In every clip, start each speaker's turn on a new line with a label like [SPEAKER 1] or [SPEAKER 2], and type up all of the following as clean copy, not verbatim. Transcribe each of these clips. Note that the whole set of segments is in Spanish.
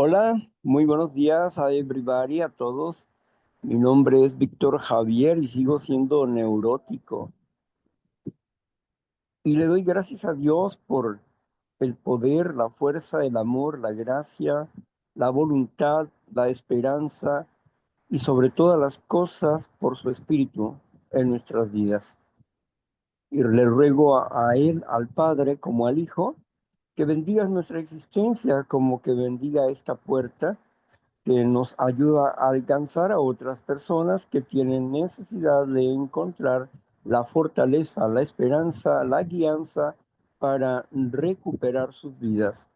[SPEAKER 1] Hola, muy buenos días a everybody, a todos. Mi nombre es Víctor Javier y sigo siendo neurótico. Y le doy gracias a Dios por el poder, la fuerza, el amor, la gracia, la voluntad, la esperanza y sobre todas las cosas por su espíritu en nuestras vidas. Y le ruego a Él, al Padre, como al Hijo, que bendiga nuestra existencia, como que bendiga esta puerta que nos ayuda a alcanzar a otras personas que tienen necesidad de encontrar la fortaleza, la esperanza, la guianza para recuperar sus vidas.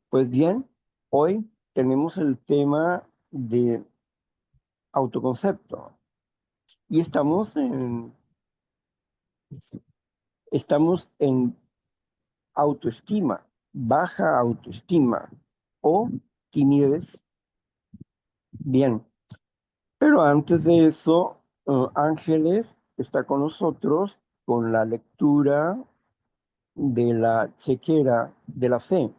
[SPEAKER 1] Pues bien, hoy tenemos el tema de autoconcepto y estamos en autoestima, baja autoestima o timidez. Bien. Pero antes de eso, Ángeles está con nosotros con la lectura de la chequera de la fe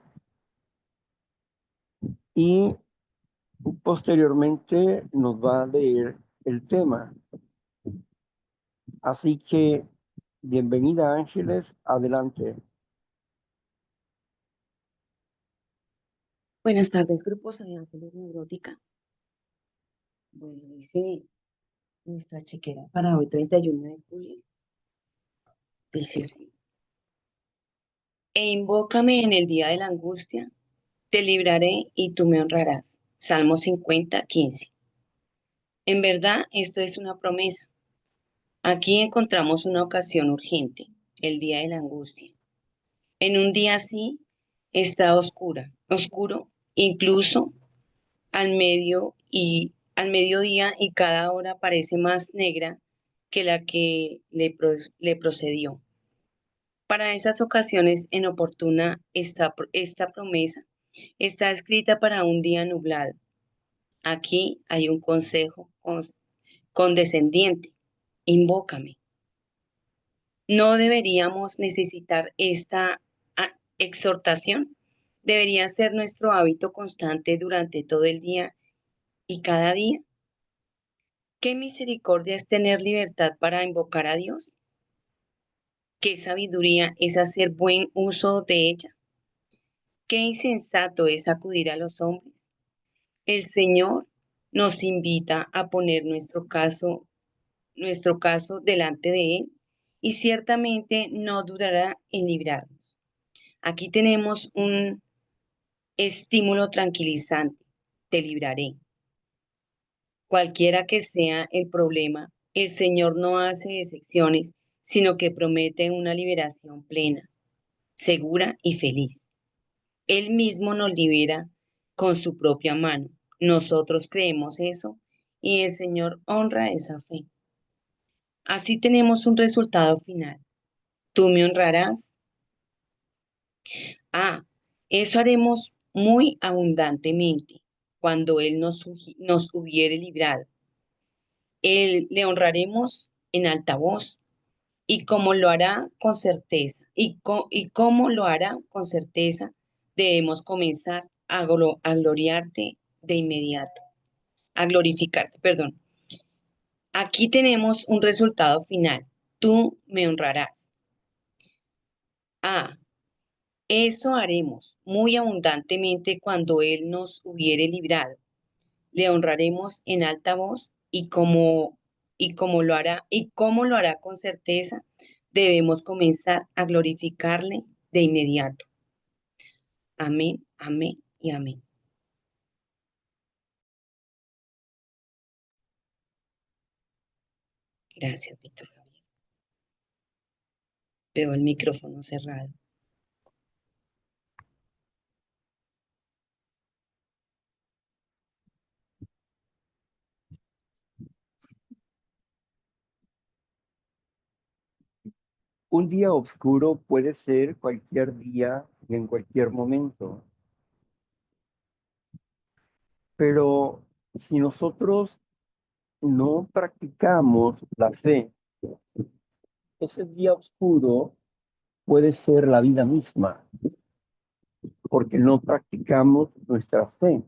[SPEAKER 1] y posteriormente nos va a leer el tema. Así que, bienvenida Ángeles, adelante.
[SPEAKER 2] Buenas tardes, grupo. Soy Ángeles Neurótica. Bueno, dice nuestra chequera para hoy, 31 de julio. Dice así: E invócame en el día de la angustia, te libraré y tú me honrarás. Salmo 50:15. En verdad, esto es una promesa. Aquí encontramos una ocasión urgente, el día de la angustia. En un día así está oscuro, incluso al mediodía, y cada hora parece más negra que la que le procedió. Para esas ocasiones inoportuna, esta promesa está escrita para un día nublado. Aquí hay un consejo condescendiente: invócame. No deberíamos necesitar esta exhortación. Debería ser nuestro hábito constante durante todo el día y cada día. ¿Qué misericordia es tener libertad para invocar a Dios? ¿Qué sabiduría es hacer buen uso de ella? ¿Qué insensato es acudir a los hombres? El Señor nos invita a poner nuestro caso delante de Él, y ciertamente no dudará en librarnos. Aquí tenemos un estímulo tranquilizante: te libraré. Cualquiera que sea el problema, el Señor no hace excepciones, sino que promete una liberación plena, segura y feliz. Él mismo nos libera con su propia mano. Nosotros creemos eso y el Señor honra esa fe. Así tenemos un resultado final. Tú me honrarás. Ah, eso haremos muy abundantemente cuando Él nos hubiere librado. Él le honraremos en alta voz, y como lo hará con certeza, y como lo hará con certeza, debemos comenzar a gloriarte de inmediato, a glorificarte, perdón. Aquí tenemos un resultado final: tú me honrarás. Ah, eso haremos muy abundantemente cuando Él nos hubiere librado. Le honraremos en alta voz, y como lo hará con certeza, debemos comenzar a glorificarle de inmediato. Amén, amén y amén. Gracias, Víctor Gabriel. Veo el micrófono cerrado.
[SPEAKER 1] Un día oscuro puede ser cualquier día y en cualquier momento, pero si nosotros no practicamos la fe, ese día oscuro puede ser la vida misma. porque no practicamos nuestra fe.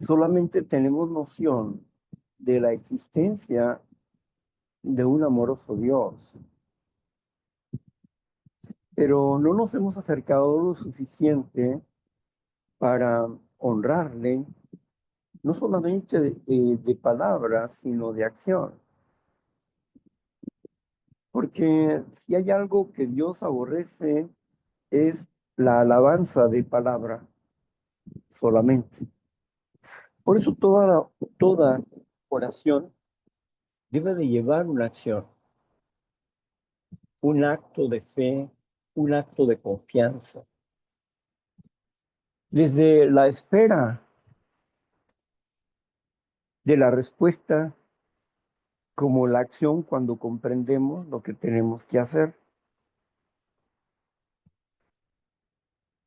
[SPEAKER 1] Solamente tenemos noción de la existencia de un amoroso Dios, pero no nos hemos acercado lo suficiente para honrarle, no solamente de palabras, sino de acción. Porque si hay algo que Dios aborrece es la alabanza de palabra solamente. Por eso toda oración debe de llevar una acción, un acto de fe, un acto de confianza. Desde la espera de la respuesta como la acción cuando comprendemos lo que tenemos que hacer.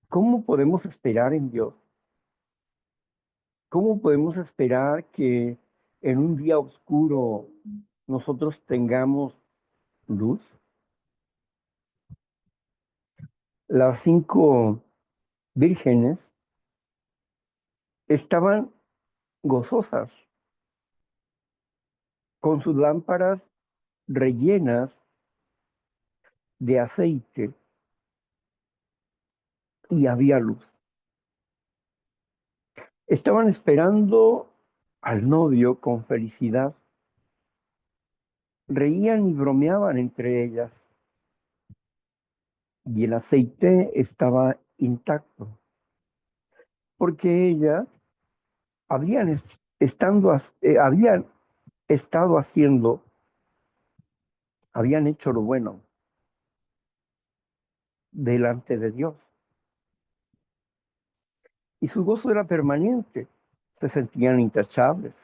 [SPEAKER 1] ¿Cómo podemos esperar en Dios? ¿Cómo podemos esperar que en un día oscuro nosotros tengamos luz? Las 5 vírgenes estaban gozosas con sus lámparas rellenas de aceite y había luz. Estaban esperando al novio con felicidad. Reían y bromeaban entre ellas y el aceite estaba intacto, porque ellas habían estado haciendo, habían hecho lo bueno delante de Dios. Y su gozo era permanente, se sentían intachables.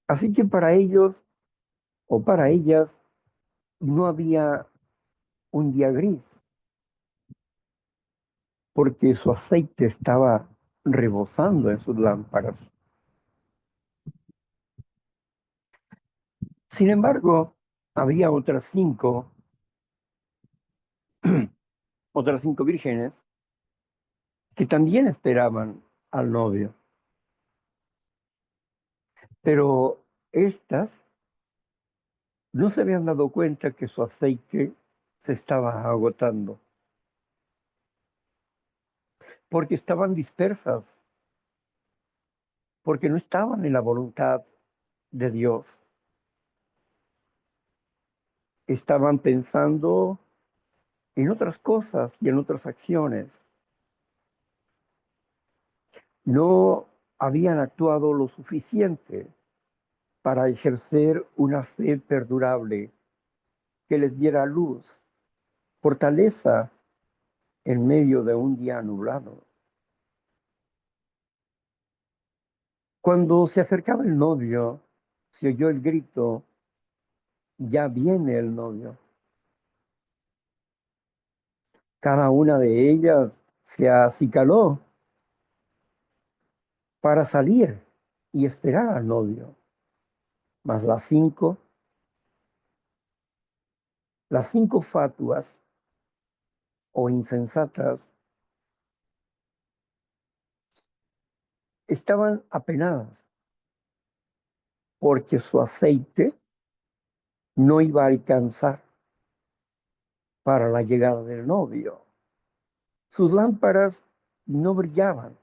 [SPEAKER 1] Así que para ellos o para ellas no había un día gris, porque su aceite estaba rebosando en sus lámparas. Sin embargo, había otras 5 vírgenes que también esperaban al novio, pero estas no se habían dado cuenta que su aceite se estaba agotando, porque estaban dispersas, porque no estaban en la voluntad de Dios. Estaban pensando en otras cosas y en otras acciones. No habían actuado lo suficiente para ejercer una fe perdurable que les diera luz, fortaleza en medio de un día nublado. Cuando se acercaba el novio, se oyó el grito: ya viene el novio. Cada una de ellas se acicaló para salir y esperar al novio. Mas las cinco fatuas o insensatas estaban apenadas porque su aceite no iba a alcanzar para la llegada del novio. Sus lámparas no brillaban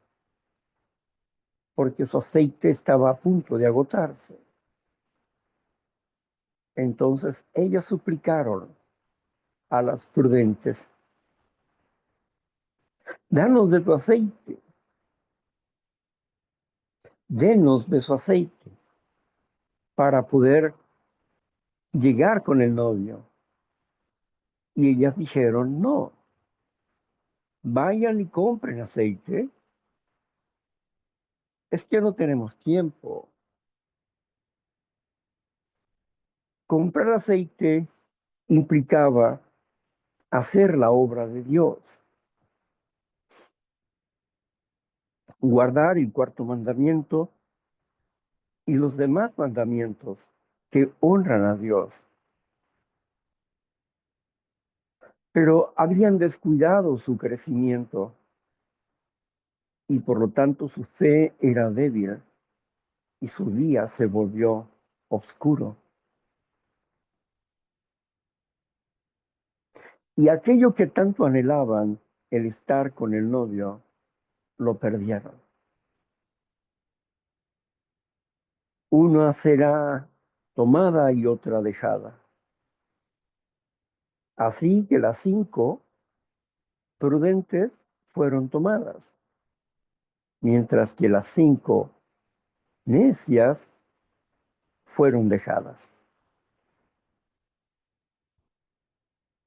[SPEAKER 1] porque su aceite estaba a punto de agotarse. Entonces ellas suplicaron a las prudentes: danos de tu aceite, denos de su aceite para poder llegar con el novio. Y ellas dijeron: no, vayan y compren aceite. Es que no tenemos tiempo. Comprar aceite implicaba hacer la obra de Dios, guardar el cuarto mandamiento y los demás mandamientos que honran a Dios. pero habían descuidado su crecimiento y por lo tanto su fe era débil y su día se volvió oscuro. Y aquello que tanto anhelaban, el estar con el novio, lo perdieron. Una será tomada y otra dejada. Así que las 5 prudentes fueron tomadas, mientras que las 5 necias fueron dejadas.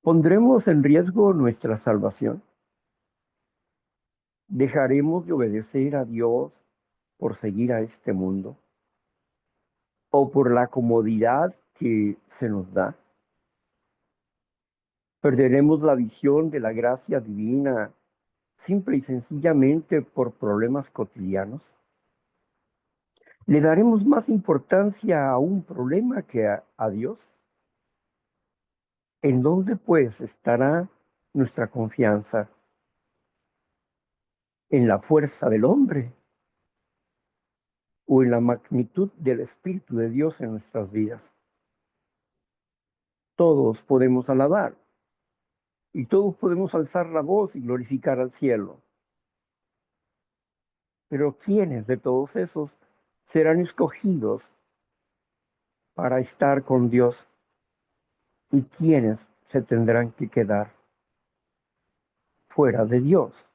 [SPEAKER 1] ¿Pondremos en riesgo nuestra salvación? ¿Dejaremos de obedecer a Dios por seguir a este mundo? ¿O por la comodidad que se nos da? ¿Perderemos la visión de la gracia divina simple y sencillamente por problemas cotidianos? ¿Le daremos más importancia a un problema que a Dios? ¿En dónde pues estará nuestra confianza? ¿En la fuerza del hombre o en la magnitud del Espíritu de Dios en nuestras vidas? Todos podemos alabar y todos podemos alzar la voz y glorificar al cielo. Pero ¿quiénes de todos esos serán escogidos para estar con Dios y quiénes se tendrán que quedar fuera de Dios?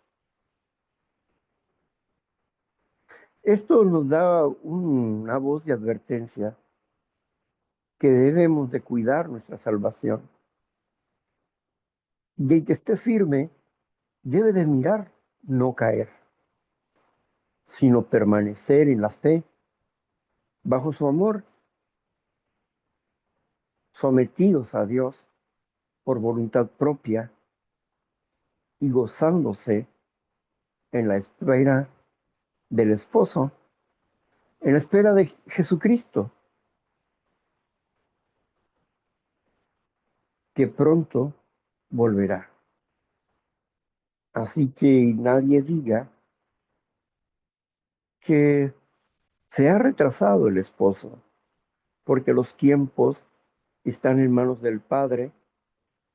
[SPEAKER 1] Esto nos da una voz de advertencia que debemos de cuidar nuestra salvación. Y el que esté firme debe de mirar, no caer, sino permanecer en la fe, bajo su amor, sometidos a Dios por voluntad propia y gozándose en la espera del esposo, en la espera de Jesucristo, que pronto volverá. Así que nadie diga que se ha retrasado el esposo, porque los tiempos están en manos del Padre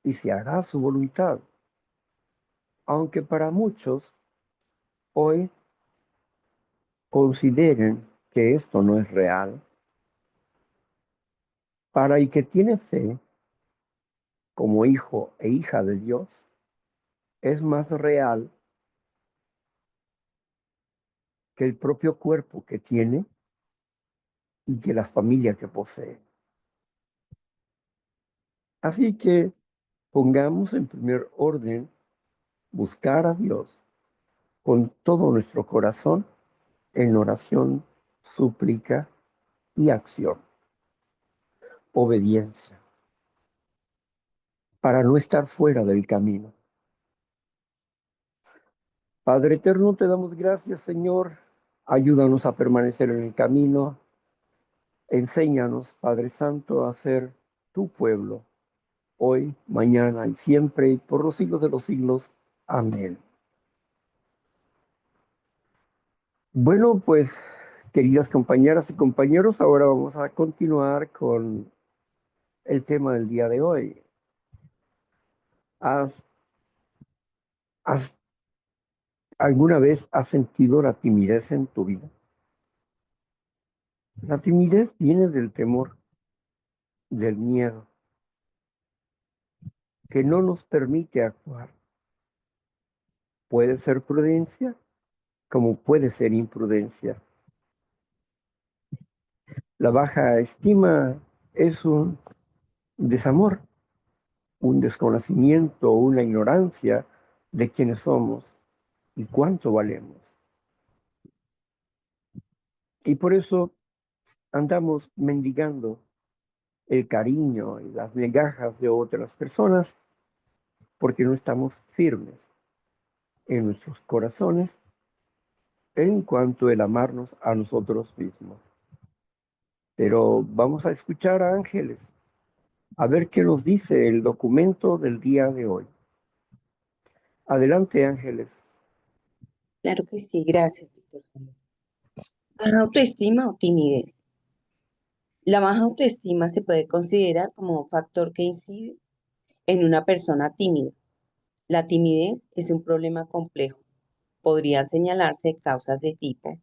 [SPEAKER 1] y se hará su voluntad. Aunque para muchos hoy consideren que esto no es real, para el que tiene fe como hijo e hija de Dios, es más real que el propio cuerpo que tiene y que la familia que posee. Así que pongamos en primer orden buscar a Dios con todo nuestro corazón en oración, súplica y acción, obediencia, para no estar fuera del camino. Padre eterno, te damos gracias, Señor. Ayúdanos a permanecer en el camino. Enséñanos, Padre Santo, a ser tu pueblo, hoy, mañana y siempre, y por los siglos de los siglos. Amén. Bueno, pues, queridas compañeras y compañeros, ahora vamos a continuar con el tema del día de hoy. ¿Has, has ¿Alguna vez has sentido la timidez en tu vida? La timidez viene del temor, del miedo, que no nos permite actuar. Puede ser prudencia, como puede ser imprudencia. La baja estima es un desamor, un desconocimiento, una ignorancia de quiénes somos y cuánto valemos. Y por eso andamos mendigando el cariño y las migajas de otras personas porque no estamos firmes en nuestros corazones en cuanto el amarnos a nosotros mismos. Pero vamos a escuchar a Ángeles, a ver qué nos dice el documento del día de hoy. Adelante, Ángeles.
[SPEAKER 2] Claro que sí, gracias, Víctor. ¿Baja autoestima o timidez? La baja autoestima se puede considerar como un factor que incide en una persona tímida. La timidez es un problema complejo. Podrían señalarse causas de tipo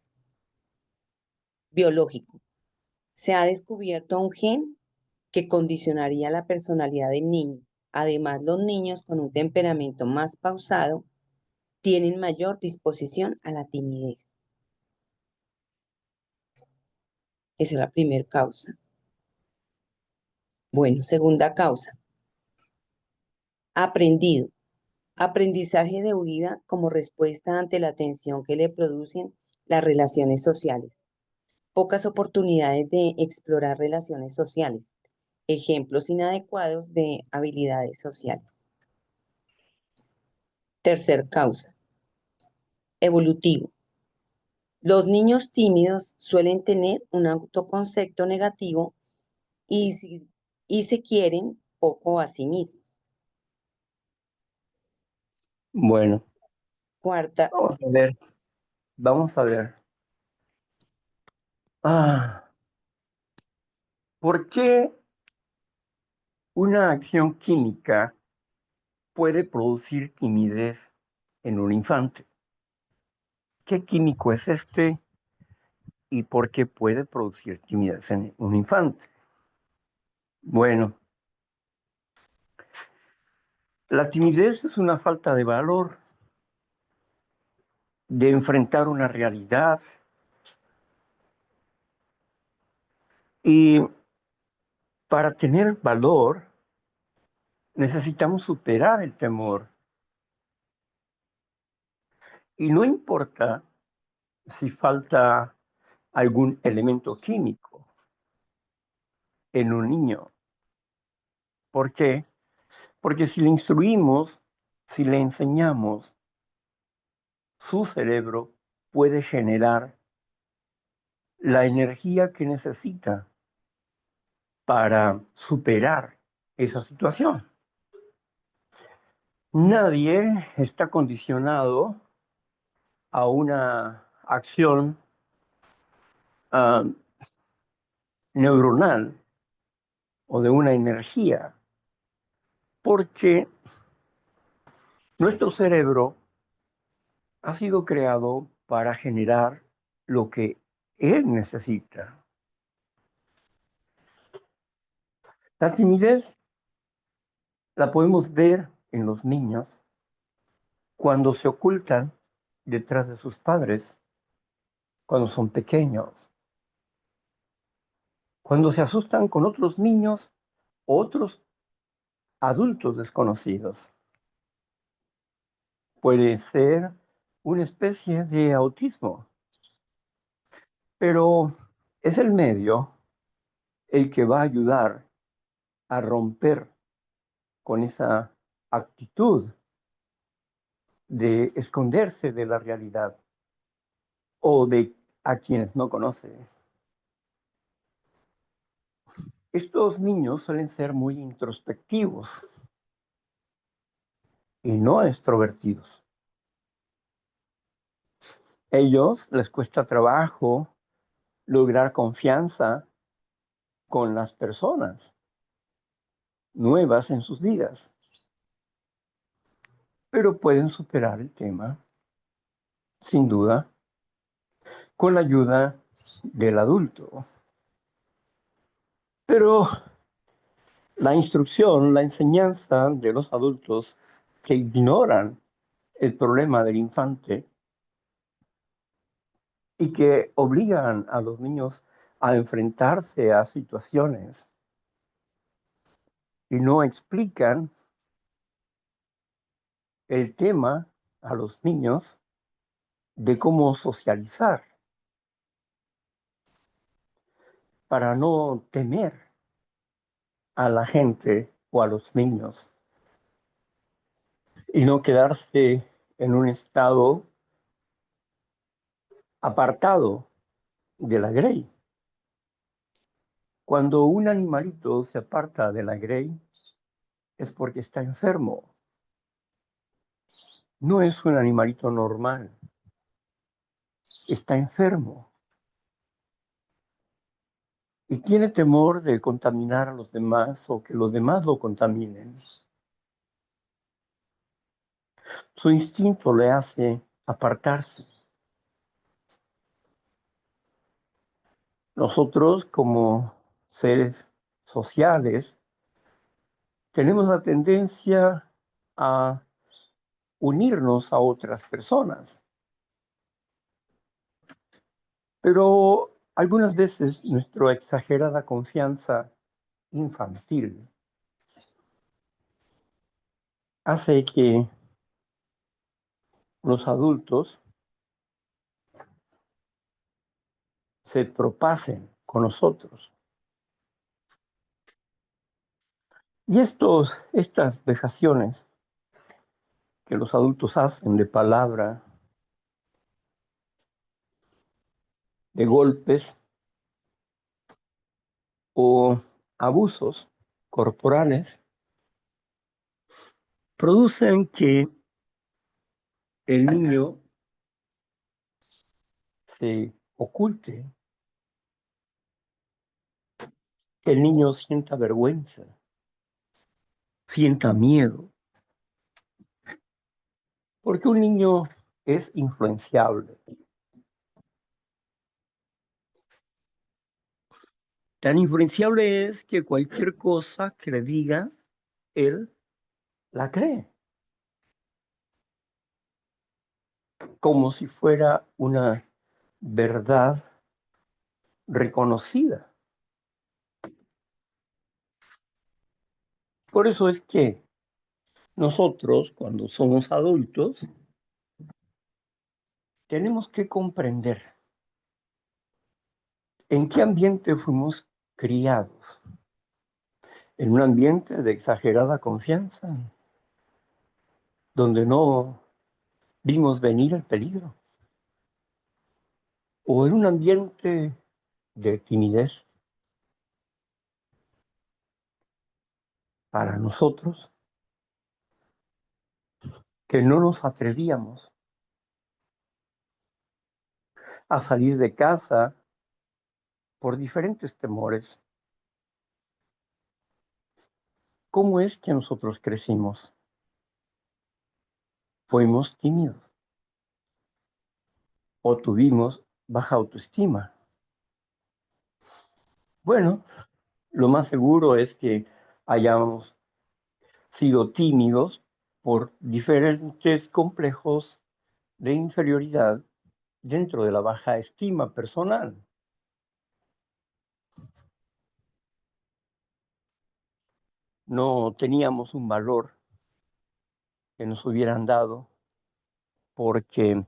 [SPEAKER 2] biológico. Se ha descubierto un gen que condicionaría la personalidad del niño. Además, los niños con un temperamento más pausado tienen mayor disposición a la timidez. Esa es la primera causa. Bueno, segunda causa, aprendido. Aprendizaje de huida como respuesta ante la tensión que le producen las relaciones sociales. Pocas oportunidades de explorar relaciones sociales. Ejemplos inadecuados de habilidades sociales. Tercer causa, evolutivo. Los niños tímidos suelen tener un autoconcepto negativo y, y se quieren poco a sí mismos.
[SPEAKER 1] Bueno,
[SPEAKER 2] Cuarta,
[SPEAKER 1] vamos a ver, vamos a ver. Ah, ¿por qué una acción química puede producir timidez en un infante? ¿Qué químico es este y por qué puede producir timidez en un infante? Bueno, la timidez es una falta de valor, de enfrentar una realidad y para tener valor necesitamos superar el temor. Y no importa si falta algún elemento químico en un niño. ¿Por qué? Porque si le instruimos, si le enseñamos, su cerebro puede generar la energía que necesita para superar esa situación. Nadie está condicionado a una acción uh, neuronal o de una energía, porque nuestro cerebro ha sido creado para generar lo que él necesita. La timidez la podemos ver en los niños cuando se ocultan detrás de sus padres, cuando son pequeños, cuando se asustan con otros niños o otros adultos desconocidos. Puede ser una especie de autismo, pero es el medio el que va a ayudar a romper con esa actitud de esconderse de la realidad o de a quienes no conoce. Estos niños suelen ser muy introspectivos y no extrovertidos. Ellos les cuesta trabajo lograr confianza con las personas nuevas en sus vidas, pero pueden superar el tema, sin duda, con la ayuda del adulto. Pero la instrucción, la enseñanza de los adultos que ignoran el problema del infante y que obligan a los niños a enfrentarse a situaciones y no explican el tema a los niños de cómo socializar para no temer a la gente o a los niños y no quedarse en un estado apartado de la grey. Cuando un animalito se aparta de la grey es porque está enfermo. no es un animalito normal, está enfermo y tiene temor de contaminar a los demás o que los demás lo contaminen. Su instinto le hace apartarse. Nosotros, como seres sociales, tenemos la tendencia a unirnos a otras personas, pero algunas veces nuestra exagerada confianza infantil hace que los adultos se propasen con nosotros. Y estas vejaciones que los adultos hacen de palabra, de golpes o abusos corporales, producen que el niño se oculte, que el niño sienta vergüenza, sienta miedo, porque un niño es influenciable. Tan influenciable es que cualquier cosa que le diga, él la cree, como si fuera una verdad reconocida. Por eso es que nosotros, cuando somos adultos, tenemos que comprender en qué ambiente fuimos criados. En un ambiente de exagerada confianza, donde no vimos venir el peligro, o en un ambiente de timidez. Para nosotros, que no nos atrevíamos a salir de casa por diferentes temores. ¿Cómo es que nosotros crecimos? Fuimos tímidos o tuvimos baja autoestima. Bueno, lo más seguro es que hayamos sido tímidos por diferentes complejos de inferioridad dentro de la baja estima personal. No teníamos un valor que nos hubieran dado porque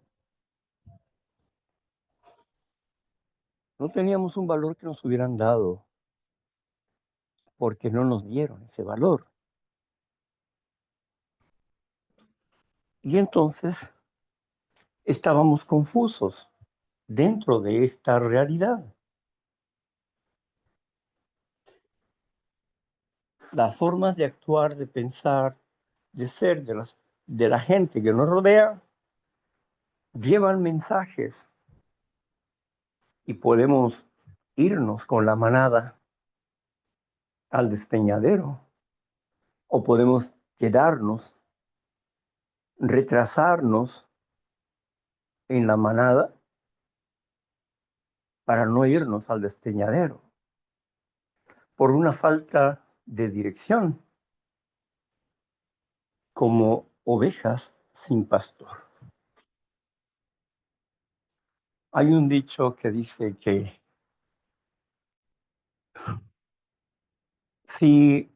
[SPEAKER 1] no teníamos un valor que nos hubieran dado porque no nos dieron ese valor. Y entonces estábamos confusos dentro de esta realidad. Las formas de actuar, de pensar, de ser de la gente que nos rodea llevan mensajes y podemos irnos con la manada al despeñadero o podemos quedarnos, retrasarnos en la manada para no irnos al despeñadero por una falta de dirección, como ovejas sin pastor. Hay un dicho que dice que si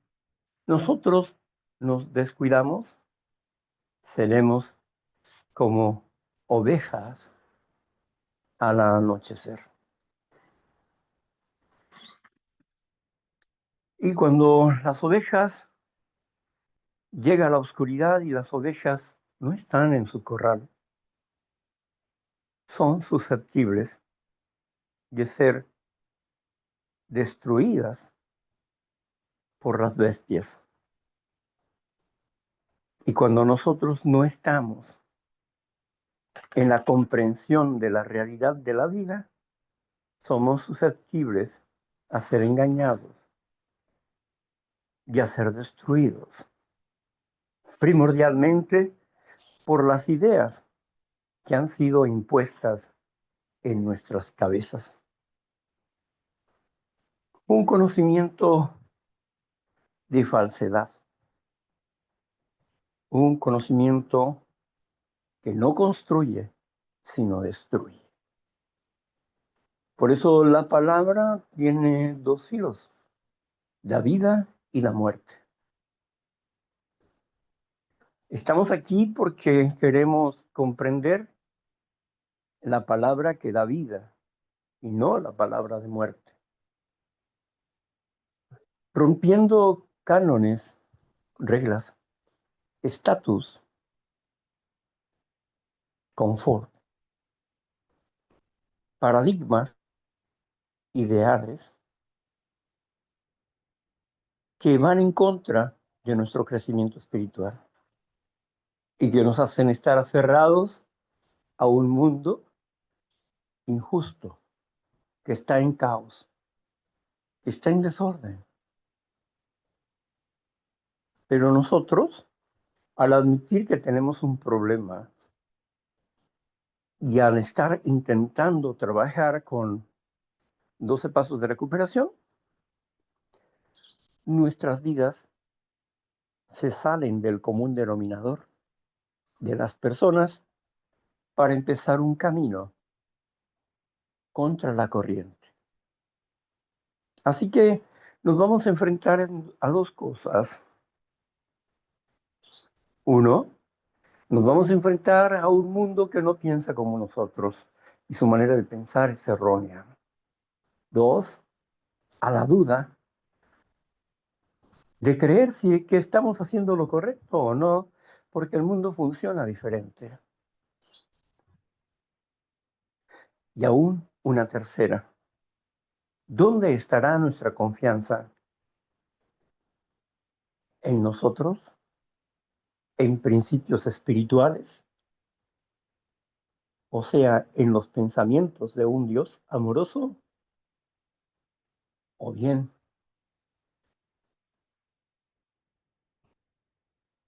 [SPEAKER 1] nosotros nos descuidamos, seremos como ovejas al anochecer. Y cuando las ovejas llega la oscuridad y las ovejas no están en su corral, son susceptibles de ser destruidas por las bestias. Y cuando nosotros no estamos en la comprensión de la realidad de la vida, somos susceptibles a ser engañados y a ser destruidos, primordialmente por las ideas que han sido impuestas en nuestras cabezas. Un conocimiento de falsedad, un conocimiento que no construye, sino destruye. Por eso la palabra tiene dos filos, la vida y la muerte. Estamos aquí porque queremos comprender la palabra que da vida y no la palabra de muerte. Rompiendo cánones, reglas, estatus, confort, paradigmas, ideales que van en contra de nuestro crecimiento espiritual y que nos hacen estar aferrados a un mundo injusto, que está en caos, que está en desorden. Pero nosotros, al admitir que tenemos un problema y al estar intentando trabajar con 12 pasos de recuperación, nuestras vidas se salen del común denominador de las personas para empezar un camino contra la corriente. Así que nos vamos a enfrentar a dos cosas. Uno, nos vamos a enfrentar a un mundo que no piensa como nosotros y su manera de pensar es errónea. Dos, a la duda de creer si que estamos haciendo lo correcto o no, porque el mundo funciona diferente. Y aún una tercera. ¿Dónde estará nuestra confianza? ¿En nosotros? ¿En principios espirituales? O sea, en los pensamientos de un Dios amoroso, o bien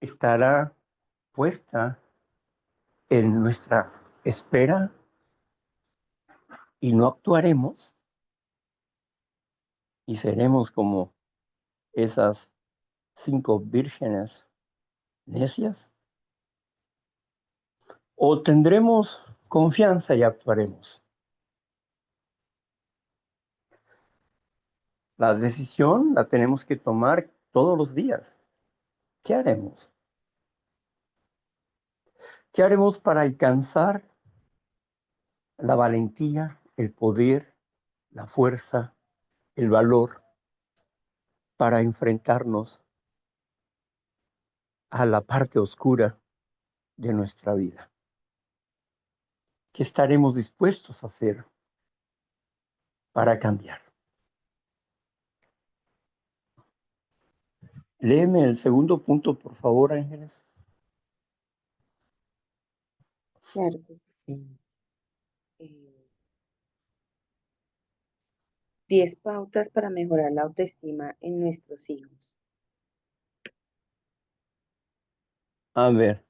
[SPEAKER 1] estará puesta en nuestra espera y no actuaremos y seremos como esas 5 vírgenes necias, o tendremos confianza y actuaremos. La decisión la tenemos que tomar todos los días. ¿Qué haremos? ¿Qué haremos para alcanzar la valentía, el poder, la fuerza, el valor para enfrentarnos a la parte oscura de nuestra vida? ¿Qué estaremos dispuestos a hacer para cambiar? Léeme el segundo punto, por favor, Ángeles.
[SPEAKER 2] Claro que sí. Eh, 10 pautas para mejorar la autoestima en nuestros hijos.
[SPEAKER 1] A ver,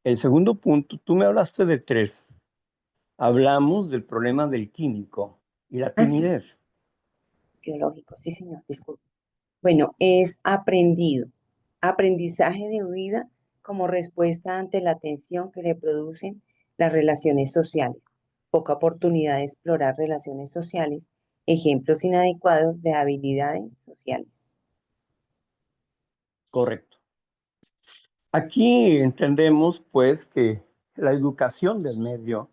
[SPEAKER 1] el segundo punto, tú me hablaste de 3. Hablamos del problema del químico y la
[SPEAKER 2] Ah, sí,
[SPEAKER 1] timidez.
[SPEAKER 2] biológico, sí, señor, disculpe. Bueno, es aprendido. Aprendizaje de huida como respuesta ante la tensión que le producen las relaciones sociales. Poca oportunidad de explorar relaciones sociales. Ejemplos inadecuados de habilidades sociales.
[SPEAKER 1] Correcto. Aquí entendemos, pues, que la educación del medio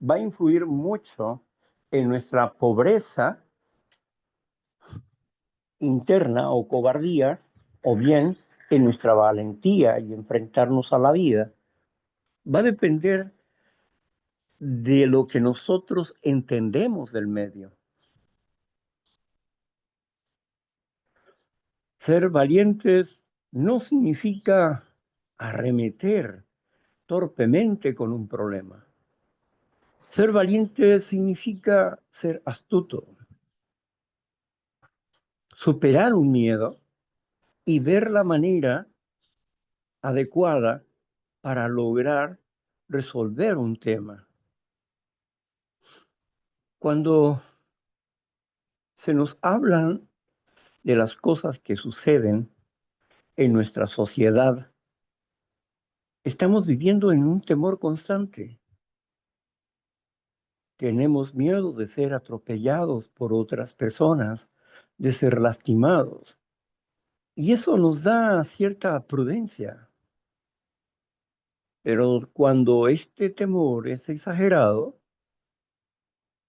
[SPEAKER 1] va a influir mucho en nuestra pobreza interna o cobardía, o bien en nuestra valentía y enfrentarnos a la vida. Va a depender de lo que nosotros entendemos del medio. Ser valientes no significa arremeter torpemente con un problema. Ser valiente significa ser astuto, superar un miedo y ver la manera adecuada para lograr resolver un tema. Cuando se nos hablan de las cosas que suceden en nuestra sociedad, estamos viviendo en un temor constante. Tenemos miedo de ser atropellados por otras personas, de ser lastimados. Y eso nos da cierta prudencia. Pero cuando este temor es exagerado,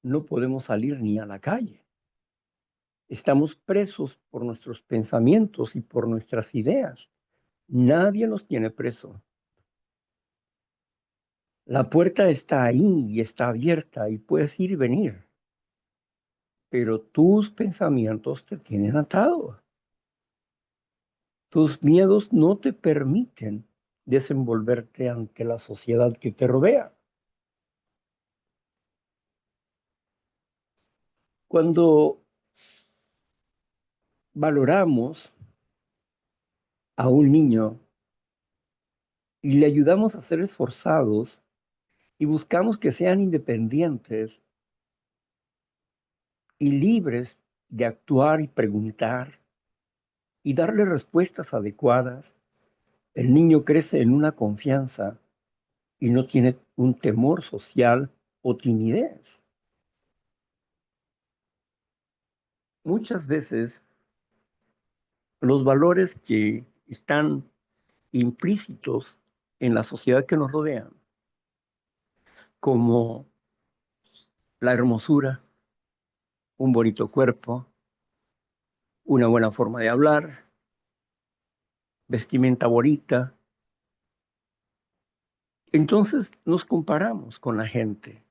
[SPEAKER 1] no podemos salir ni a la calle. Estamos presos por nuestros pensamientos y por nuestras ideas. Nadie nos tiene preso. La puerta está ahí y está abierta y puedes ir y venir, pero tus pensamientos te tienen atado. Tus miedos no te permiten desenvolverte ante la sociedad que te rodea. Cuando valoramos a un niño y le ayudamos a ser esforzados y buscamos que sean independientes y libres de actuar y preguntar y darle respuestas adecuadas, el niño crece en una confianza y no tiene un temor social o timidez. Muchas veces los valores que están implícitos en la sociedad que nos rodea, como la hermosura, un bonito cuerpo, una buena forma de hablar, vestimenta bonita, entonces nos comparamos con la gente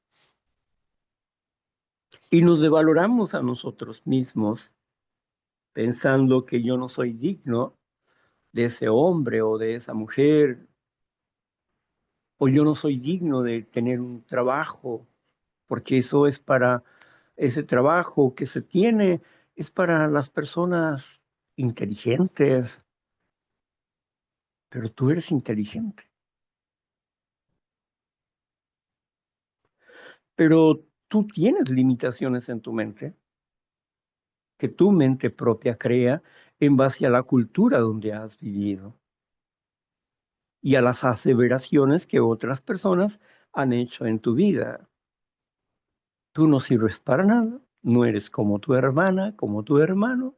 [SPEAKER 1] y nos devaloramos a nosotros mismos pensando que yo no soy digno de ese hombre o de esa mujer, o yo no soy digno de tener un trabajo, porque eso es para ese trabajo que se tiene, es para las personas inteligentes, pero tú eres inteligente. Pero tú tienes limitaciones en tu mente, que tu mente propia crea en base a la cultura donde has vivido y a las aseveraciones que otras personas han hecho en tu vida. Tú no sirves para nada, no eres como tu hermana, como tu hermano,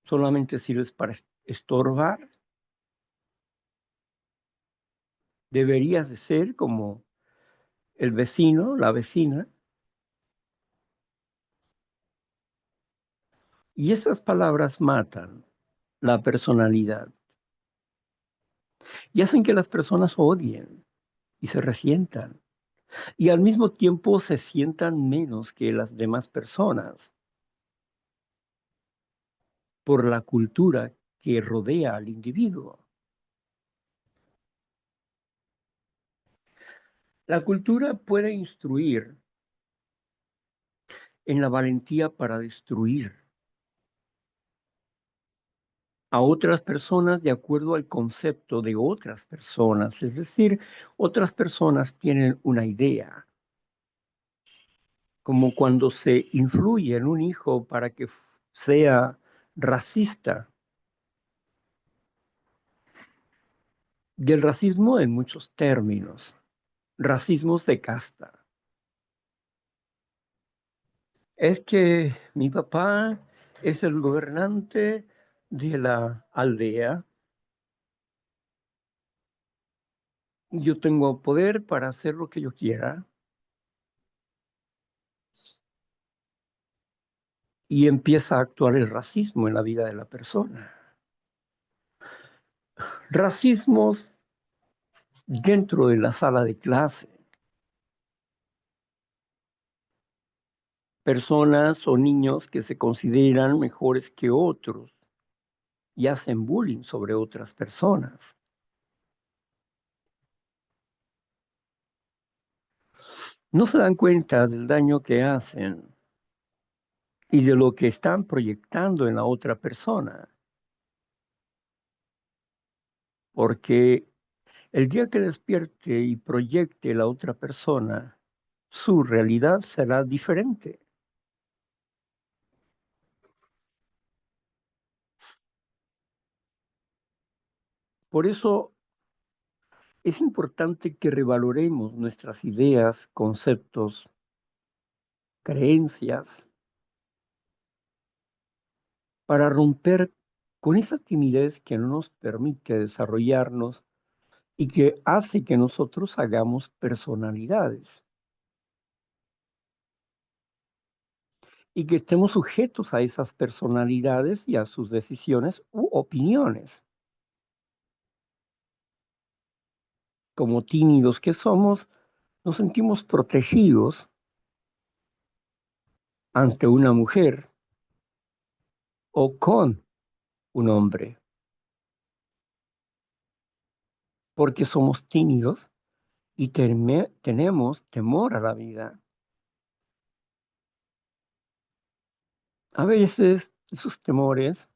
[SPEAKER 1] solamente sirves para estorbar. Deberías de ser como el vecino, la vecina. Y esas palabras matan la personalidad y hacen que las personas odien y se resientan y al mismo tiempo se sientan menos que las demás personas por la cultura que rodea al individuo. La cultura puede instruir en la valentía para destruir a otras personas de acuerdo al concepto de otras personas. Es decir, otras personas tienen una idea, como cuando se influye en un hijo para que sea racista. Y el racismo en muchos términos, racismos de casta. Es que mi papá es el gobernante de la aldea. Yo tengo poder para hacer lo que yo quiera y empieza a actuar el racismo en la vida de la persona. Racismos dentro de la sala de clase. Personas o niños que se consideran mejores que otros y hacen bullying sobre otras personas. No se dan cuenta del daño que hacen y de lo que están proyectando en la otra persona, porque el día que despierte y proyecte la otra persona, su realidad será diferente. Por eso es importante que revaloremos nuestras ideas, conceptos, creencias, para romper con esa timidez que no nos permite desarrollarnos y que hace que nosotros hagamos personalidades y que estemos sujetos a esas personalidades y a sus decisiones u opiniones. Como tímidos que somos, nos sentimos protegidos ante una mujer o con un hombre, porque somos tímidos y tenemos temor a la vida. A veces esos temores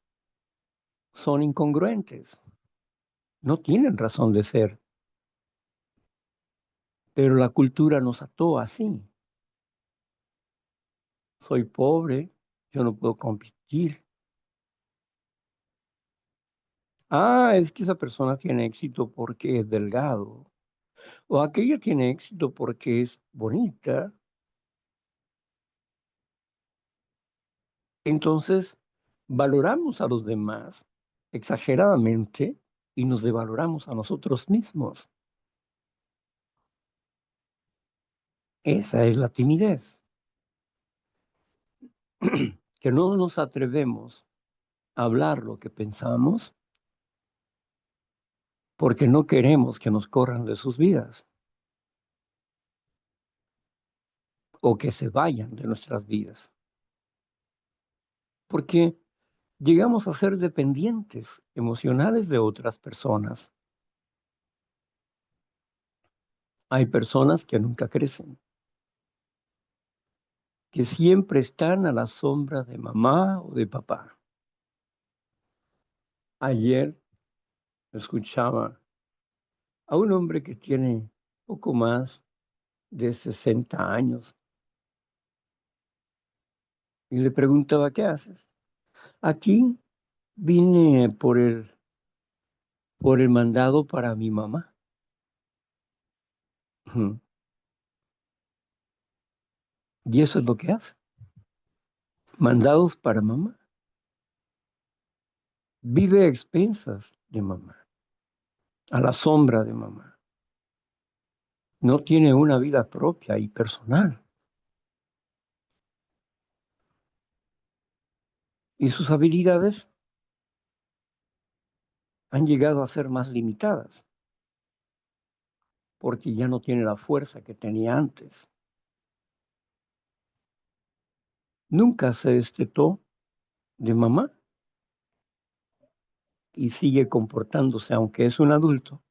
[SPEAKER 1] son incongruentes, no tienen razón de ser, pero la cultura nos ató así. Soy pobre, yo no puedo competir. Ah, es que esa persona tiene éxito porque es delgado, o aquella tiene éxito porque es bonita. Entonces, valoramos a los demás exageradamente y nos devaloramos a nosotros mismos. Esa es la timidez, que no nos atrevemos a hablar lo que pensamos porque no queremos que nos corran de sus vidas o que se vayan de nuestras vidas, porque llegamos a ser dependientes emocionales de otras personas. Hay personas que nunca crecen, que siempre están a la sombra de mamá o de papá. Ayer escuchaba a un hombre que tiene poco más de 60 años y le preguntaba, ¿qué haces? Aquí vine por el mandado para mi mamá. Ujú. Y eso es lo que hace. Mandados para mamá. Vive a expensas de mamá, a la sombra de mamá. No tiene una vida propia y personal. Y sus habilidades han llegado a ser más limitadas porque ya no tiene la fuerza que tenía antes. Nunca se destetó de mamá y sigue comportándose, aunque es un adulto,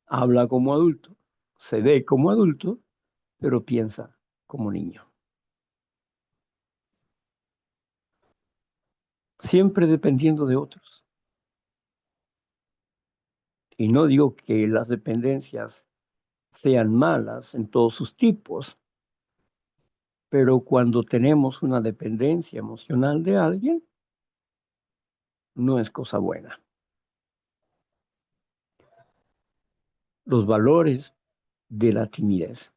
[SPEAKER 1] habla como adulto, se ve como adulto, pero piensa como niño. Siempre dependiendo de otros. Y no digo que las dependencias sean malas en todos sus tipos, pero cuando tenemos una dependencia emocional de alguien, no es cosa buena. Los valores de la timidez.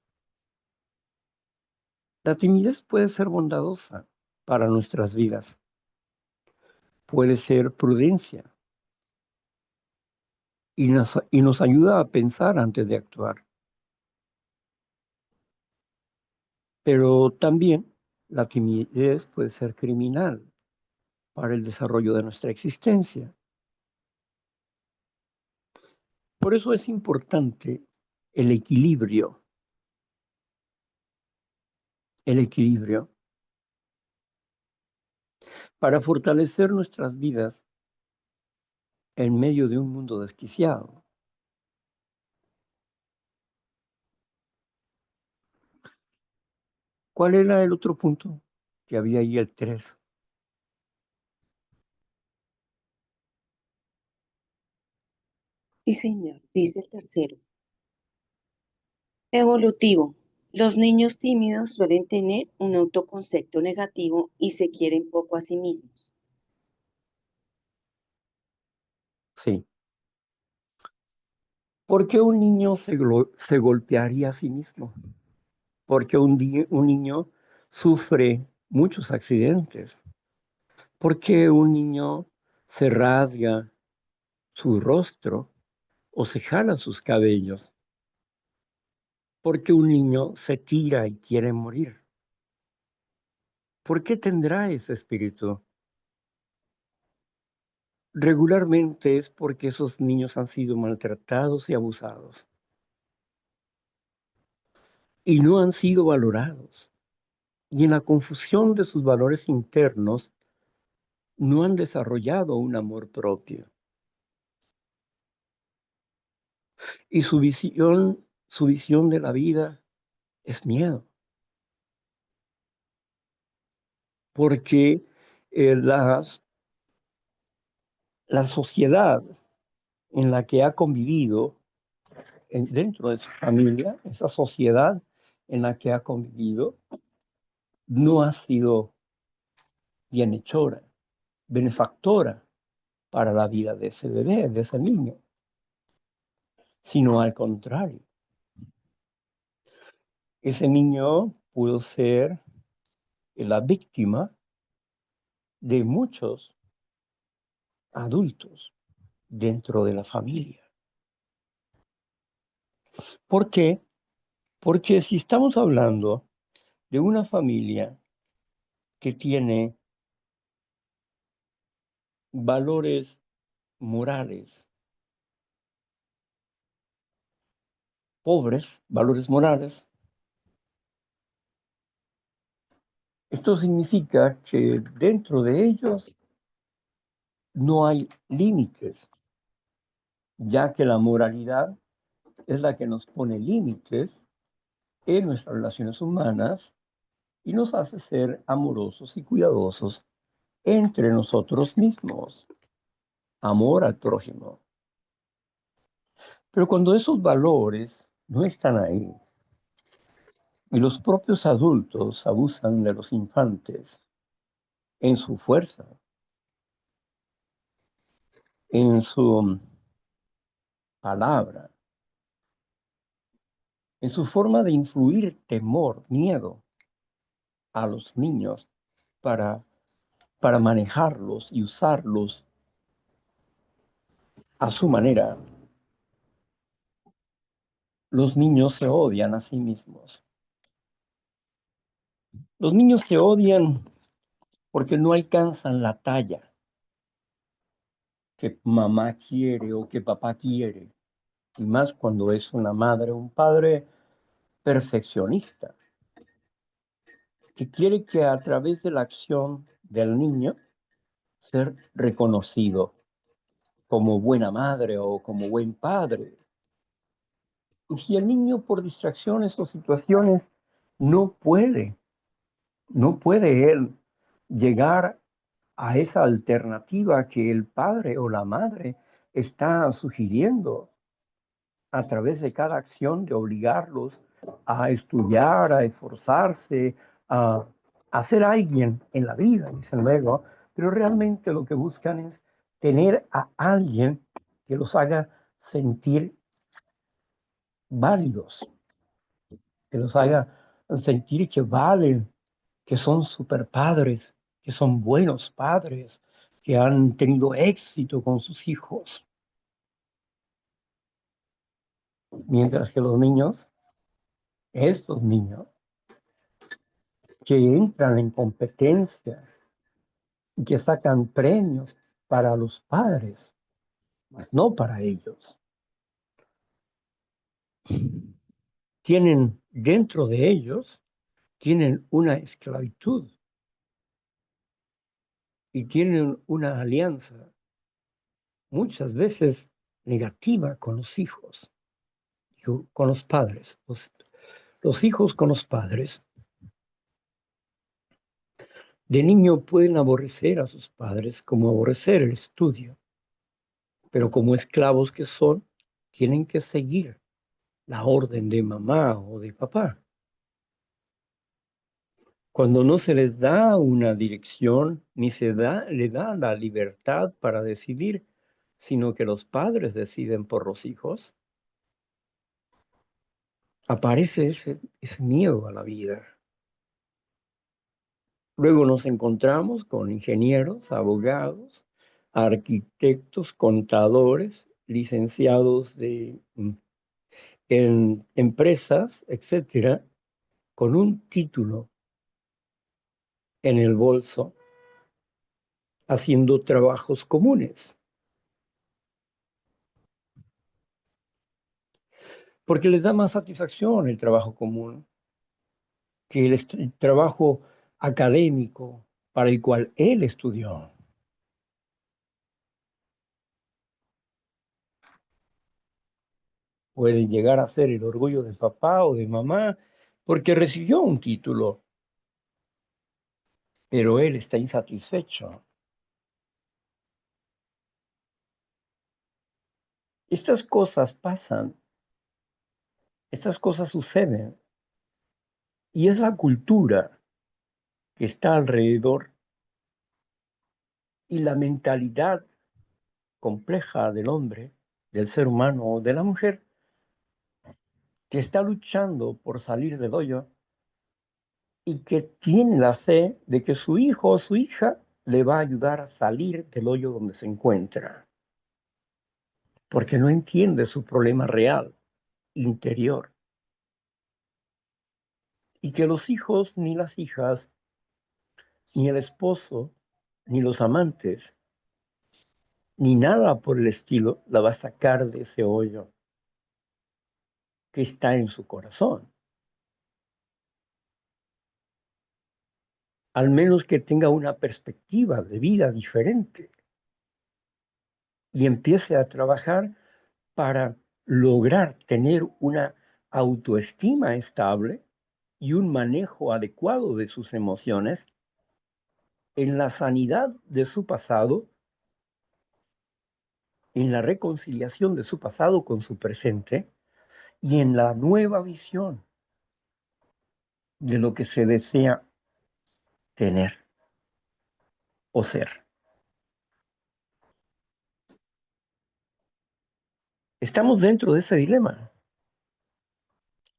[SPEAKER 1] La timidez puede ser bondadosa para nuestras vidas, puede ser prudencia y nos ayuda a pensar antes de actuar. Pero también la timidez puede ser criminal para el desarrollo de nuestra existencia. Por eso es importante el el equilibrio para fortalecer nuestras vidas en medio de un mundo desquiciado. ¿Cuál era el otro punto? Que había ahí el 3.
[SPEAKER 2] Sí, señor, dice el tercero. Evolutivo. Los niños tímidos suelen tener un autoconcepto negativo y se quieren poco a sí mismos.
[SPEAKER 1] Sí. ¿Por qué un niño se golpearía a sí mismo? Porque un niño sufre muchos accidentes. ¿Por qué un niño se rasga su rostro o se jala sus cabellos? Porque un niño se tira y quiere morir. ¿Por qué tendrá ese espíritu? Regularmente es porque esos niños han sido maltratados y abusados y no han sido valorados. Y en la confusión de sus valores internos no han desarrollado un amor propio. Y su visión de la vida es miedo, porque eh, las- la sociedad en la que ha convivido dentro de su familia, esa sociedad en la que ha convivido, no ha sido bienhechora, benefactora para la vida de ese bebé, de ese niño, sino al contrario. Ese niño pudo ser la víctima de muchos adultos dentro de la familia. ¿Por qué? Porque si estamos hablando de una familia que tiene valores morales pobres, valores morales, esto significa que dentro de ellos no hay límites, ya que la moralidad es la que nos pone límites en nuestras relaciones humanas y nos hace ser amorosos y cuidadosos entre nosotros mismos. Amor al prójimo. Pero cuando esos valores no están ahí y los propios adultos abusan de los infantes en su fuerza, en su palabra, en su forma de influir temor, miedo a los niños para, para manejarlos y usarlos a su manera, los niños se odian a sí mismos. Los niños se odian porque no alcanzan la talla que mamá quiere o que papá quiere, y más cuando es una madre o un padre perfeccionista, que quiere que a través de la acción del niño ser reconocido como buena madre o como buen padre. Y si el niño por distracciones o situaciones no puede, no puede él llegar a esa alternativa que el padre o la madre está sugiriendo a través de cada acción de obligarlos a estudiar, a esforzarse, a ser alguien en la vida, dicen luego, pero realmente lo que buscan es tener a alguien que los haga sentir válidos, que los haga sentir que valen, que son super padres, que son buenos padres, que han tenido éxito con sus hijos. Mientras que los niños, estos niños, que entran en competencia y que sacan premios para los padres, mas no para ellos, tienen dentro de ellos, tienen una esclavitud y tienen una alianza muchas veces negativa con los hijos, con los padres. Los hijos con los padres De niño pueden aborrecer a sus padres como aborrecer el estudio, pero como esclavos que son, tienen que seguir la orden de mamá o de papá. Cuando no se les da una dirección, ni le da la libertad para decidir, sino que los padres deciden por los hijos, aparece ese miedo a la vida. Luego nos encontramos con ingenieros, abogados, arquitectos, contadores, licenciados en empresas, etcétera, con un título en el bolso, haciendo trabajos comunes, porque les da más satisfacción el trabajo común que el trabajo académico para el cual él estudió. Puede llegar a ser el orgullo de papá o de mamá porque recibió un título, pero él está insatisfecho. Estas cosas pasan, estas cosas suceden, y es la cultura que está alrededor y la mentalidad compleja del hombre, del ser humano o de la mujer que está luchando por salir del hoyo y que tiene la fe de que su hijo o su hija le va a ayudar a salir del hoyo donde se encuentra, porque no entiende su problema real, interior, y que los hijos ni las hijas, ni el esposo, ni los amantes, ni nada por el estilo la va a sacar de ese hoyo que está en su corazón, al menos que tenga una perspectiva de vida diferente y empiece a trabajar para lograr tener una autoestima estable y un manejo adecuado de sus emociones en la sanidad de su pasado, en la reconciliación de su pasado con su presente y en la nueva visión de lo que se desea tener o ser. Estamos dentro de ese dilema,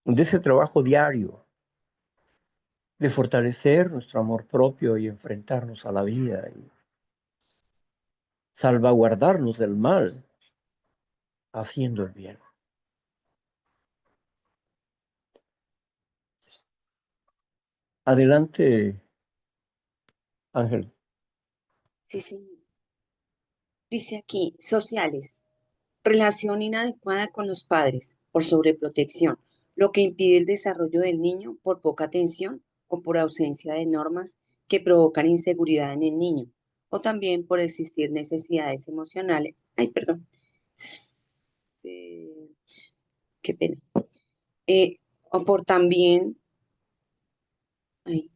[SPEAKER 1] de ese trabajo diario, de fortalecer nuestro amor propio y enfrentarnos a la vida y salvaguardarnos del mal haciendo el bien. Adelante, Ángel.
[SPEAKER 2] Sí, señor. Dice aquí, sociales. Relación inadecuada con los padres por sobreprotección, lo que impide el desarrollo del niño por poca atención o por ausencia de normas que provocan inseguridad en el niño, o también por existir necesidades emocionales. Ay, perdón. Eh, qué pena. O por también, ay,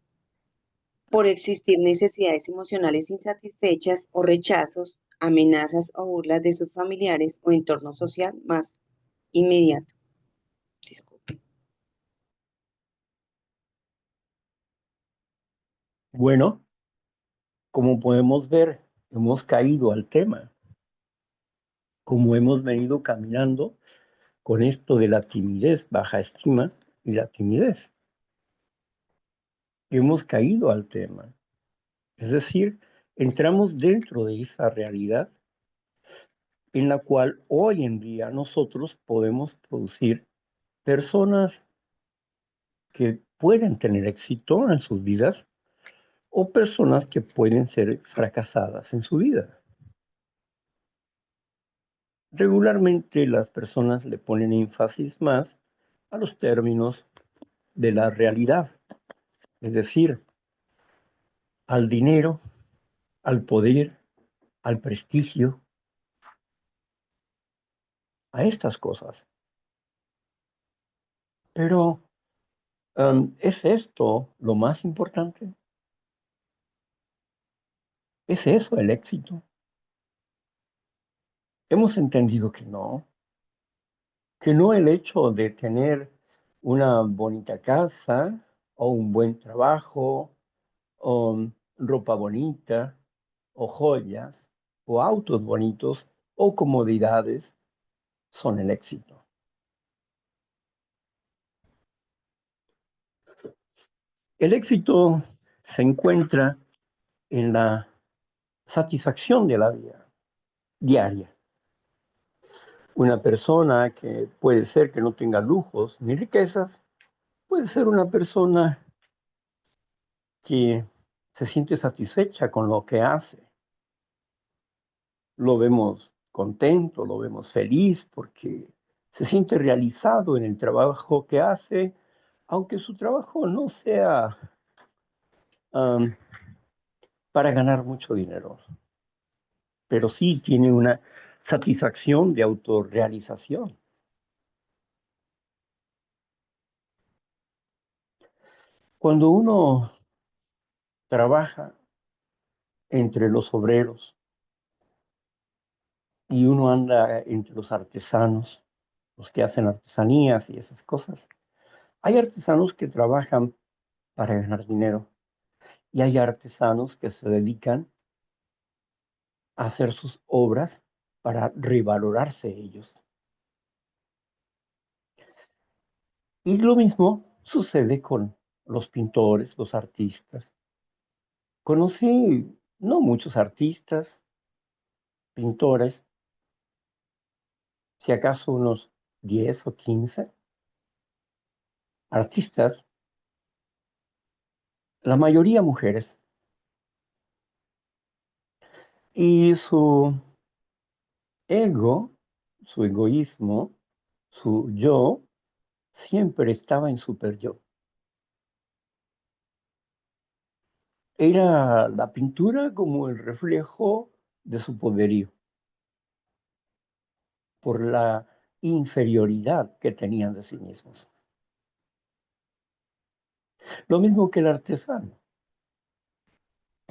[SPEAKER 2] por existir necesidades emocionales insatisfechas o rechazos, amenazas o burlas de sus familiares o entorno social más inmediato. Disculpe.
[SPEAKER 1] Bueno, como podemos ver, hemos caído al tema, como hemos venido caminando con esto de la timidez, baja estima y la timidez. Hemos caído al tema. Es decir, entramos dentro de esa realidad en la cual hoy en día nosotros podemos producir personas que pueden tener éxito en sus vidas o personas que pueden ser fracasadas en su vida. Regularmente las personas le ponen énfasis más a los términos de la realidad, es decir, al dinero, al poder, al prestigio, a estas cosas. Pero ¿es esto lo más importante? ¿Es eso el éxito? Hemos entendido que no el hecho de tener una bonita casa o un buen trabajo o ropa bonita o joyas o autos bonitos o comodidades son el éxito. El éxito se encuentra en la satisfacción de la vida diaria. Una persona que puede ser que no tenga lujos ni riquezas, puede ser una persona que se siente satisfecha con lo que hace. Lo vemos contento, lo vemos feliz porque se siente realizado en el trabajo que hace, aunque su trabajo no sea um, para ganar mucho dinero, pero sí tiene una satisfacción de autorrealización. Cuando uno trabaja entre los obreros y uno anda entre los artesanos, los que hacen artesanías y esas cosas, hay artesanos que trabajan para ganar dinero y hay artesanos que se dedican a hacer sus obras para revalorarse ellos. Y lo mismo sucede con los pintores, los artistas. Conocí no muchos artistas, pintores, si acaso unos 10 o 15 artistas, la mayoría mujeres. Y su ego, su egoísmo, su yo, siempre estaba en super yo. Era la pintura como el reflejo de su poderío, por la inferioridad que tenían de sí mismos. Lo mismo que el artesano.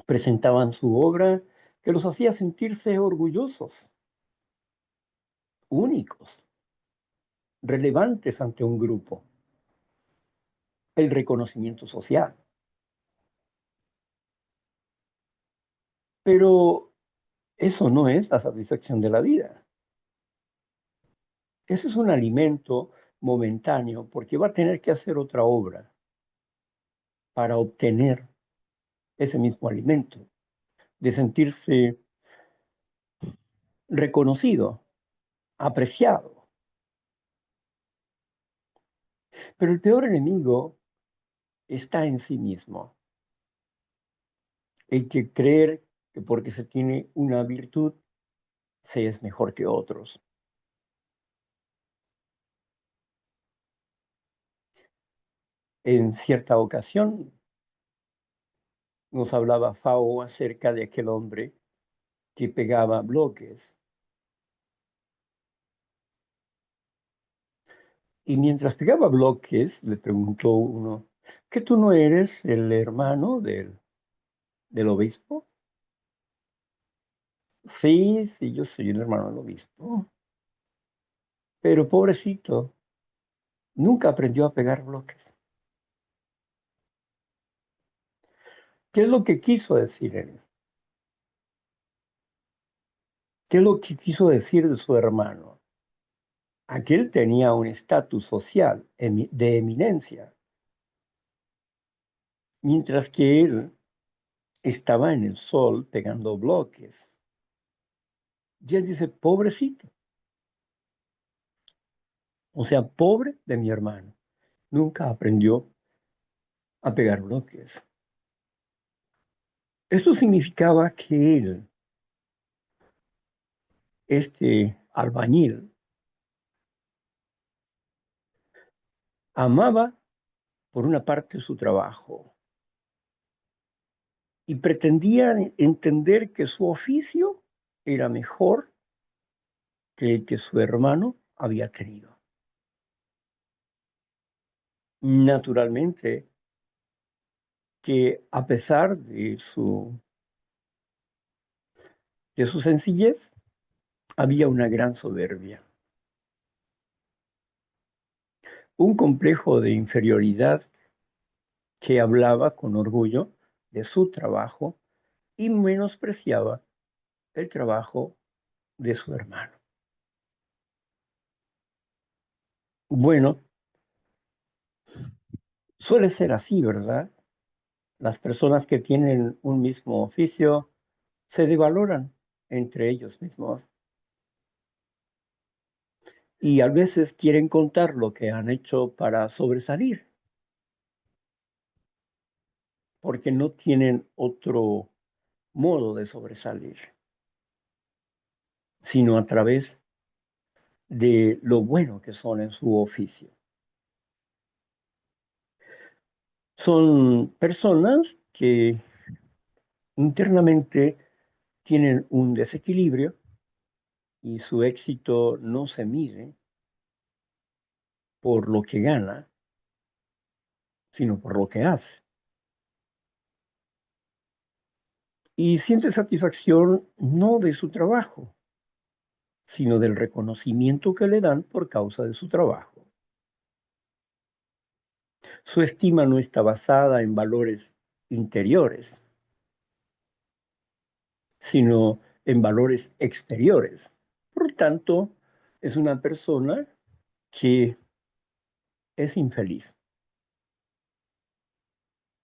[SPEAKER 1] Presentaban su obra que los hacía sentirse orgullosos, únicos, relevantes ante un grupo, el reconocimiento social. Pero eso no es la satisfacción de la vida. Ese es un alimento momentáneo porque va a tener que hacer otra obra para obtener ese mismo alimento, de sentirse reconocido, apreciado. Pero el peor enemigo está en sí mismo. El que creer que porque se tiene una virtud se es mejor que otros. En cierta ocasión nos hablaba Fao acerca de aquel hombre que pegaba bloques. Y mientras pegaba bloques, le preguntó uno, ¿que tú no eres el hermano del obispo? Sí, sí, yo soy el hermano del obispo. Pero pobrecito, nunca aprendió a pegar bloques. ¿Qué es lo que quiso decir él? ¿Qué es lo que quiso decir de su hermano? Aquel tenía un estatus social de eminencia, mientras que él estaba en el sol pegando bloques. Y él dice, pobrecito, o sea, pobre de mi hermano, nunca aprendió a pegar bloques. Esto significaba que él, este albañil, amaba por una parte su trabajo y pretendía entender que su oficio era mejor que el que su hermano había tenido. Naturalmente, que a pesar de su De su sencillez había una gran soberbia, un complejo de inferioridad que hablaba con orgullo de su trabajo y menospreciaba el trabajo de su hermano. Bueno, suele ser así, ¿verdad? Las personas que tienen un mismo oficio se devaloran entre ellos mismos y a veces quieren contar lo que han hecho para sobresalir, porque no tienen otro modo de sobresalir, sino a través de lo bueno que son en su oficio. Son personas que internamente tienen un desequilibrio y su éxito no se mide por lo que gana, sino por lo que hace. Y siente satisfacción no de su trabajo, sino del reconocimiento que le dan por causa de su trabajo. Su estima no está basada en valores interiores, sino en valores exteriores. Por lo tanto, es una persona que es infeliz,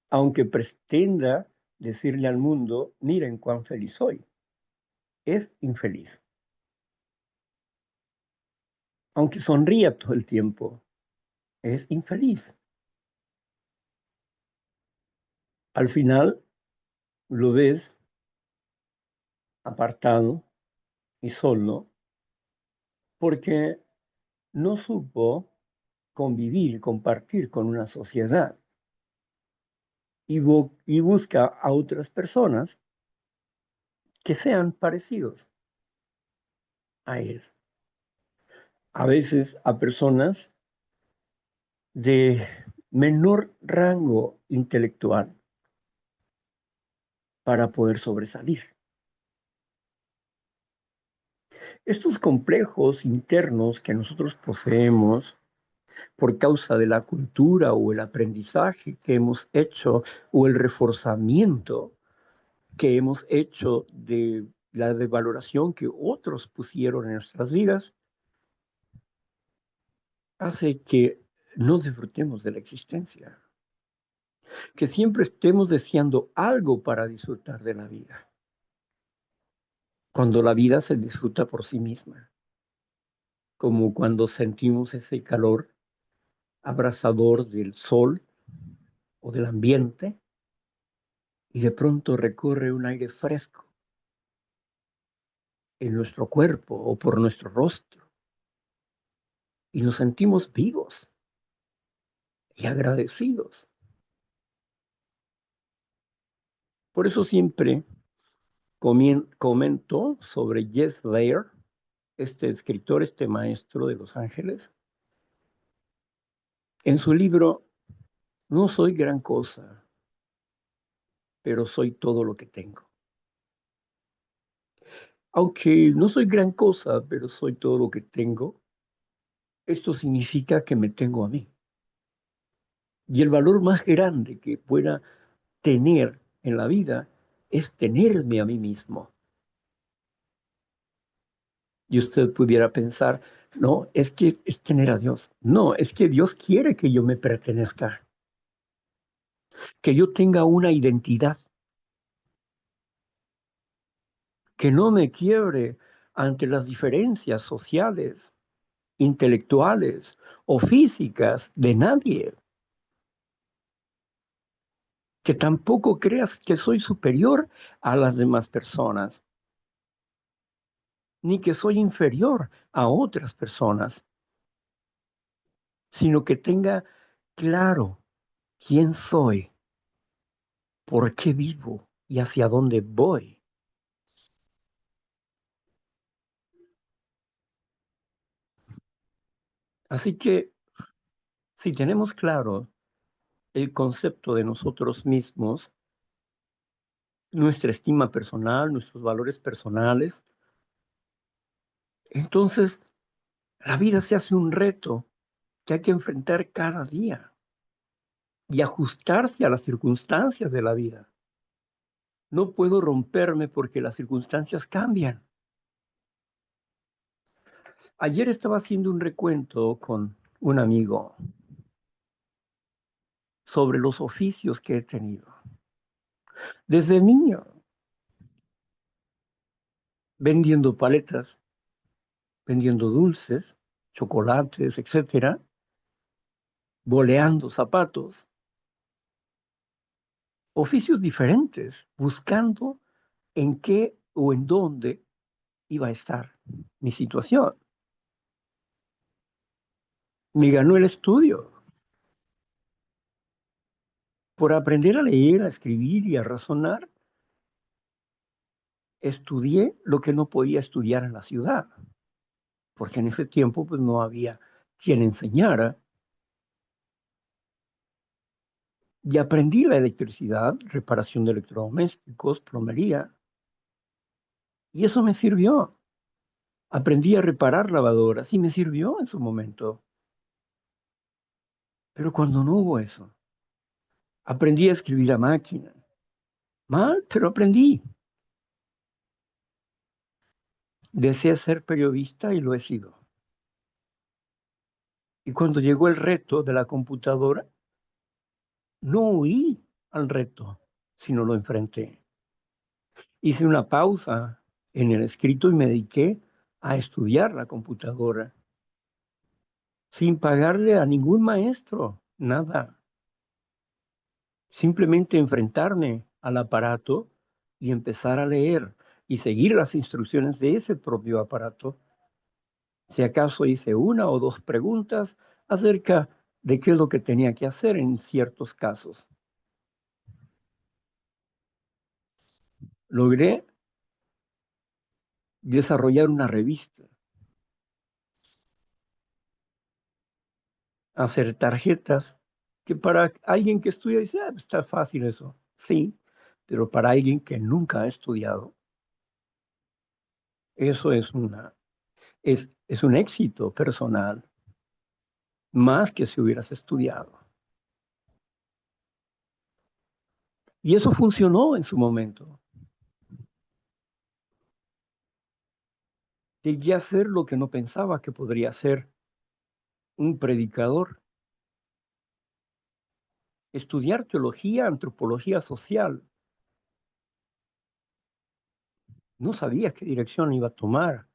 [SPEAKER 1] aunque pretenda decirle al mundo, miren cuán feliz soy, es infeliz. Aunque sonría todo el tiempo, es infeliz. Al final lo ves apartado y solo porque no supo convivir, compartir con una sociedad y busca a otras personas que sean parecidos a él. A veces a personas de menor rango intelectual para poder sobresalir. Estos complejos internos que nosotros poseemos por causa de la cultura o el aprendizaje que hemos hecho o el reforzamiento que hemos hecho de la devaloración que otros pusieron en nuestras vidas, hace que no disfrutemos de la existencia, que siempre estemos deseando algo para disfrutar de la vida, cuando la vida se disfruta por sí misma, como cuando sentimos ese calor abrasador del sol o del ambiente y de pronto recorre un aire fresco en nuestro cuerpo o por nuestro rostro y nos sentimos vivos y agradecidos. Por eso siempre comento sobre Jess Lair, este escritor, este maestro de Los Ángeles, en su libro No soy gran cosa, pero soy todo lo que tengo. Aunque no soy gran cosa, pero soy todo lo que tengo, esto significa que me tengo a mí. Y el valor más grande que pueda tener en la vida es tenerme a mí mismo. Y usted pudiera pensar, no, es que es tener a Dios. No, es que Dios quiere que yo me pertenezca, que yo tenga una identidad, que no me quiebre ante las diferencias sociales, intelectuales o físicas de nadie, que tampoco creas que soy superior a las demás personas, ni que soy inferior a otras personas, sino que tenga claro quién soy, por qué vivo y hacia dónde voy. Así que si tenemos claro el concepto de nosotros mismos, nuestra estima personal, nuestros valores personales. Entonces, la vida se hace un reto que hay que enfrentar cada día y ajustarse a las circunstancias de la vida. No puedo romperme porque las circunstancias cambian. Ayer estaba haciendo un recuento con un amigo sobre los oficios que he tenido. Desde niño, vendiendo paletas, vendiendo dulces, chocolates, etcétera, boleando zapatos, oficios diferentes, buscando en qué o en dónde iba a estar mi situación. Me ganó el estudio por aprender a leer, a escribir y a razonar. Estudié lo que no podía estudiar en la ciudad, porque en ese tiempo pues no había quien enseñara. Y aprendí la electricidad, reparación de electrodomésticos, plomería, y eso me sirvió. Aprendí a reparar lavadoras y me sirvió en su momento. Pero cuando no hubo eso, aprendí a escribir a máquina. Mal, pero aprendí. Deseé ser periodista y lo he sido. Y cuando llegó el reto de la computadora, no huí al reto, sino lo enfrenté. Hice una pausa en el escrito y me dediqué a estudiar la computadora, sin pagarle a ningún maestro, nada. Simplemente enfrentarme al aparato y empezar a leer y seguir las instrucciones de ese propio aparato. Si acaso hice una o dos preguntas acerca de qué es lo que tenía que hacer en ciertos casos. Logré desarrollar una revista, hacer tarjetas, que para alguien que estudia dice, ah, está fácil eso. Sí, pero para alguien que nunca ha estudiado, eso es un éxito personal, más que si hubieras estudiado. Y eso funcionó en su momento. Llegué a hacer lo que no pensaba que podría ser un predicador, estudiar teología, antropología social. No sabía qué dirección iba a tomar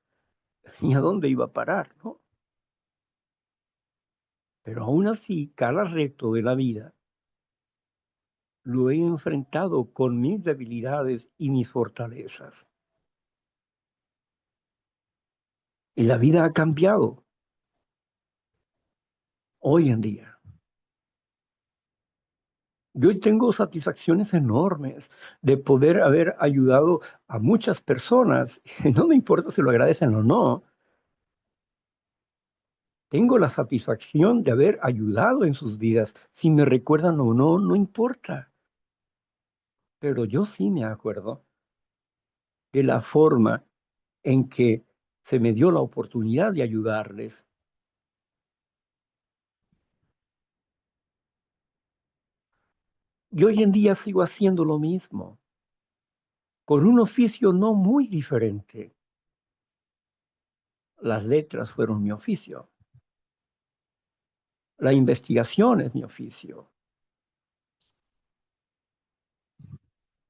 [SPEAKER 1] ni a dónde iba a parar, ¿no? Pero aún así, cada reto de la vida lo he enfrentado con mis debilidades y mis fortalezas. Y la vida ha cambiado hoy en día. Yo hoy tengo satisfacciones enormes de poder haber ayudado a muchas personas. No me importa si lo agradecen o no. Tengo la satisfacción de haber ayudado en sus vidas. Si me recuerdan o no, no importa. Pero yo sí me acuerdo de la forma en que se me dio la oportunidad de ayudarles. Y hoy en día sigo haciendo lo mismo, con un oficio no muy diferente. Las letras fueron mi oficio. La investigación es mi oficio.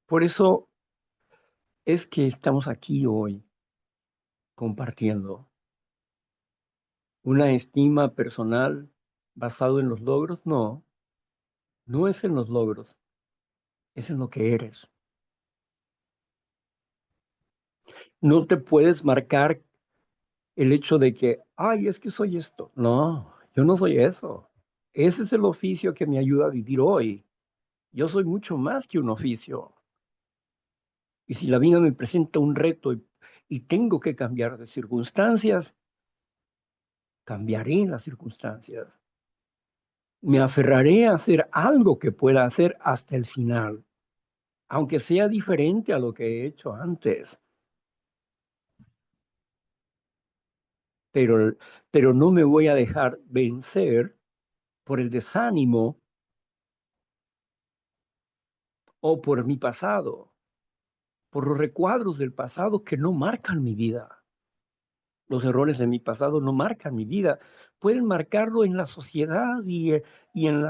[SPEAKER 1] Por eso es que estamos aquí hoy compartiendo una estima personal basado en los logros. No, no es en los logros, es en lo que eres. No te puedes marcar el hecho de que, ay, es que soy esto. No, yo no soy eso. Ese es el oficio que me ayuda a vivir hoy. Yo soy mucho más que un oficio. Y si la vida me presenta un reto y tengo que cambiar de circunstancias, cambiaré las circunstancias. Me aferraré a hacer algo que pueda hacer hasta el final, aunque sea diferente a lo que he hecho antes, pero, pero no me voy a dejar vencer por el desánimo o por mi pasado, por los recuadros del pasado que no marcan mi vida. Los errores de mi pasado no marcan mi vida. Pueden marcarlo en la sociedad y en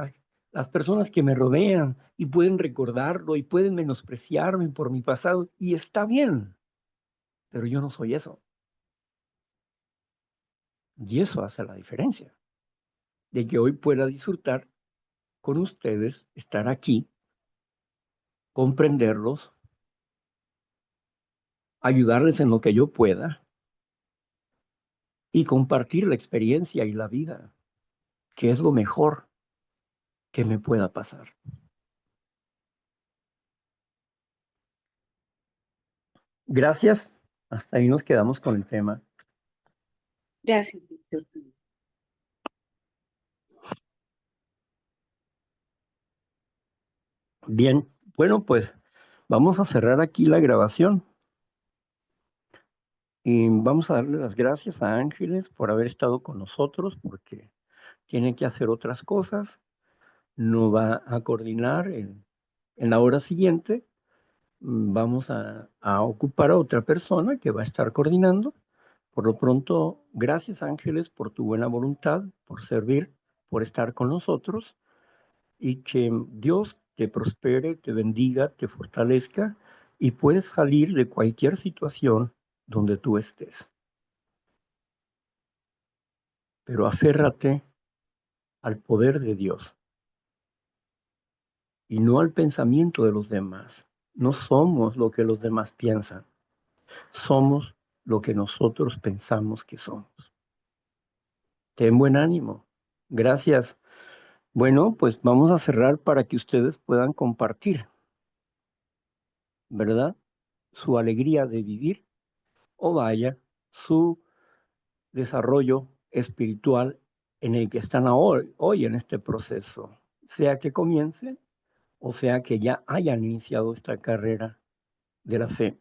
[SPEAKER 1] las personas que me rodean y pueden recordarlo y pueden menospreciarme por mi pasado y está bien, pero yo no soy eso. Y eso hace la diferencia, de que hoy pueda disfrutar con ustedes, estar aquí, comprenderlos, ayudarles en lo que yo pueda y compartir la experiencia y la vida, que es lo mejor que me pueda pasar. Gracias. Hasta ahí nos quedamos con el tema.
[SPEAKER 2] Gracias, Víctor.
[SPEAKER 1] Bien, bueno, pues vamos a cerrar aquí la grabación y vamos a darle las gracias a Ángeles por haber estado con nosotros porque tiene que hacer otras cosas, no va a coordinar en la hora siguiente. Vamos a ocupar a otra persona que va a estar coordinando. Por lo pronto, gracias Ángeles por tu buena voluntad, por servir, por estar con nosotros y que Dios te prospere, te bendiga, te fortalezca y puedes salir de cualquier situación donde tú estés. Pero aférrate al poder de Dios y no al pensamiento de los demás. No somos lo que los demás piensan, somos lo que nosotros pensamos que somos. Ten buen ánimo. Gracias. Bueno, pues vamos a cerrar para que ustedes puedan compartir, ¿verdad? Su alegría de vivir o vaya, su desarrollo espiritual en el que están hoy en este proceso, sea que comiencen o sea que ya hayan iniciado esta carrera de la fe.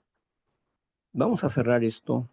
[SPEAKER 1] Vamos a cerrar esto